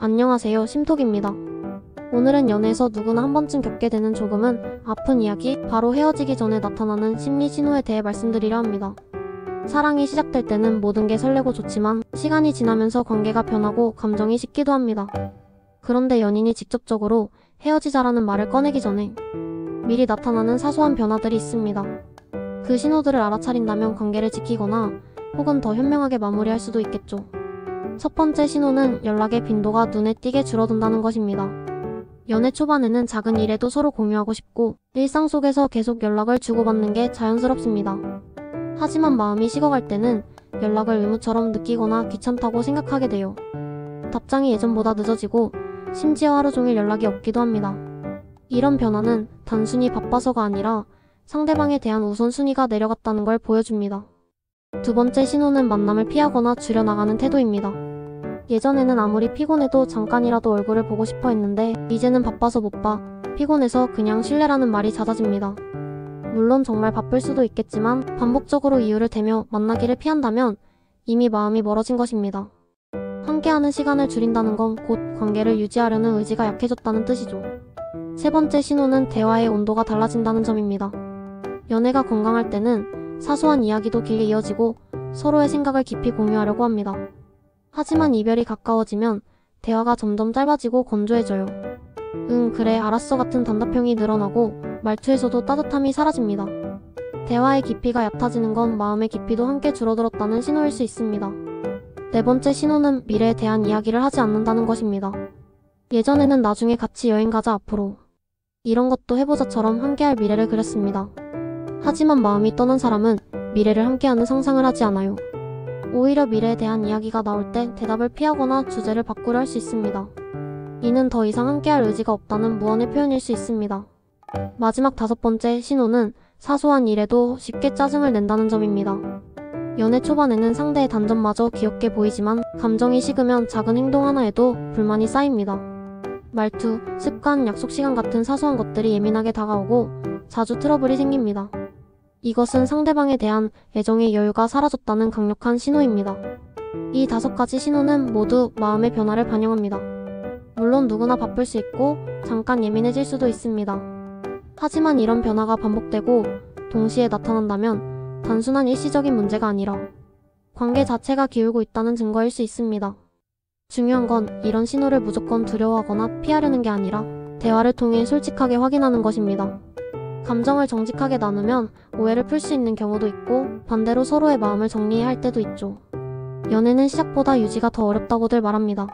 안녕하세요, 심톡입니다. 오늘은 연애에서 누구나 한 번쯤 겪게 되는 조금은 아픈 이야기, 바로 헤어지기 전에 나타나는 심리 신호에 대해 말씀드리려 합니다. 사랑이 시작될 때는 모든 게 설레고 좋지만 시간이 지나면서 관계가 변하고 감정이 식기도 합니다. 그런데 연인이 직접적으로 헤어지자라는 말을 꺼내기 전에 미리 나타나는 사소한 변화들이 있습니다. 그 신호들을 알아차린다면 관계를 지키거나 혹은 더 현명하게 마무리할 수도 있겠죠. 첫 번째 신호는 연락의 빈도가 눈에 띄게 줄어든다는 것입니다. 연애 초반에는 작은 일에도 서로 공유하고 싶고 일상 속에서 계속 연락을 주고받는 게 자연스럽습니다. 하지만 마음이 식어갈 때는 연락을 의무처럼 느끼거나 귀찮다고 생각하게 돼요. 답장이 예전보다 늦어지고 심지어 하루 종일 연락이 없기도 합니다. 이런 변화는 단순히 바빠서가 아니라 상대방에 대한 우선순위가 내려갔다는 걸 보여줍니다. 두 번째 신호는 만남을 피하거나 줄여나가는 태도입니다. 예전에는 아무리 피곤해도 잠깐이라도 얼굴을 보고 싶어 했는데 이제는 바빠서 못 봐, 피곤해서 그냥 쉴래라는 말이 잦아집니다. 물론 정말 바쁠 수도 있겠지만 반복적으로 이유를 대며 만나기를 피한다면 이미 마음이 멀어진 것입니다. 함께하는 시간을 줄인다는 건 곧 관계를 유지하려는 의지가 약해졌다는 뜻이죠. 세 번째 신호는 대화의 온도가 달라진다는 점입니다. 연애가 건강할 때는 사소한 이야기도 길게 이어지고 서로의 생각을 깊이 공유하려고 합니다. 하지만 이별이 가까워지면 대화가 점점 짧아지고 건조해져요. 응, 그래, 알았어 같은 단답형이 늘어나고 말투에서도 따뜻함이 사라집니다. 대화의 깊이가 얕아지는 건 마음의 깊이도 함께 줄어들었다는 신호일 수 있습니다. 네 번째 신호는 미래에 대한 이야기를 하지 않는다는 것입니다. 예전에는 나중에 같이 여행 가자, 앞으로 이런 것도 해보자처럼 함께할 미래를 그렸습니다. 하지만 마음이 떠난 사람은 미래를 함께하는 상상을 하지 않아요. 오히려 미래에 대한 이야기가 나올 때 대답을 피하거나 주제를 바꾸려 할 수 있습니다. 이는 더 이상 함께할 의지가 없다는 무언의 표현일 수 있습니다. 마지막 다섯 번째 신호는 사소한 일에도 쉽게 짜증을 낸다는 점입니다. 연애 초반에는 상대의 단점마저 귀엽게 보이지만 감정이 식으면 작은 행동 하나에도 불만이 쌓입니다. 말투, 습관, 약속 시간 같은 사소한 것들이 예민하게 다가오고 자주 트러블이 생깁니다. 이것은 상대방에 대한 애정의 여유가 사라졌다는 강력한 신호입니다. 이 다섯 가지 신호는 모두 마음의 변화를 반영합니다. 물론 누구나 바쁠 수 있고 잠깐 예민해질 수도 있습니다. 하지만 이런 변화가 반복되고 동시에 나타난다면 단순한 일시적인 문제가 아니라 관계 자체가 기울고 있다는 증거일 수 있습니다. 중요한 건 이런 신호를 무조건 두려워하거나 피하려는 게 아니라 대화를 통해 솔직하게 확인하는 것입니다. 감정을 정직하게 나누면 오해를 풀 수 있는 경우도 있고 반대로 서로의 마음을 정리해야 할 때도 있죠. 연애는 시작보다 유지가 더 어렵다고들 말합니다.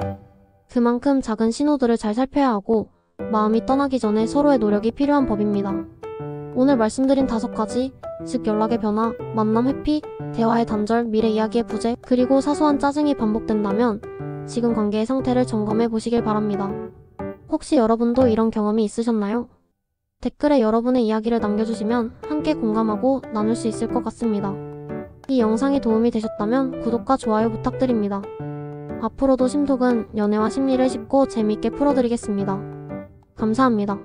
그만큼 작은 신호들을 잘 살펴야 하고 마음이 떠나기 전에 서로의 노력이 필요한 법입니다. 오늘 말씀드린 다섯 가지, 즉 연락의 변화, 만남 회피, 대화의 단절, 미래 이야기의 부재, 그리고 사소한 짜증이 반복된다면 지금 관계의 상태를 점검해 보시길 바랍니다. 혹시 여러분도 이런 경험이 있으셨나요? 댓글에 여러분의 이야기를 남겨주시면 함께 공감하고 나눌 수 있을 것 같습니다. 이 영상이 도움이 되셨다면 구독과 좋아요 부탁드립니다. 앞으로도 심톡은 연애와 심리를 쉽고 재미있게 풀어드리겠습니다. 감사합니다.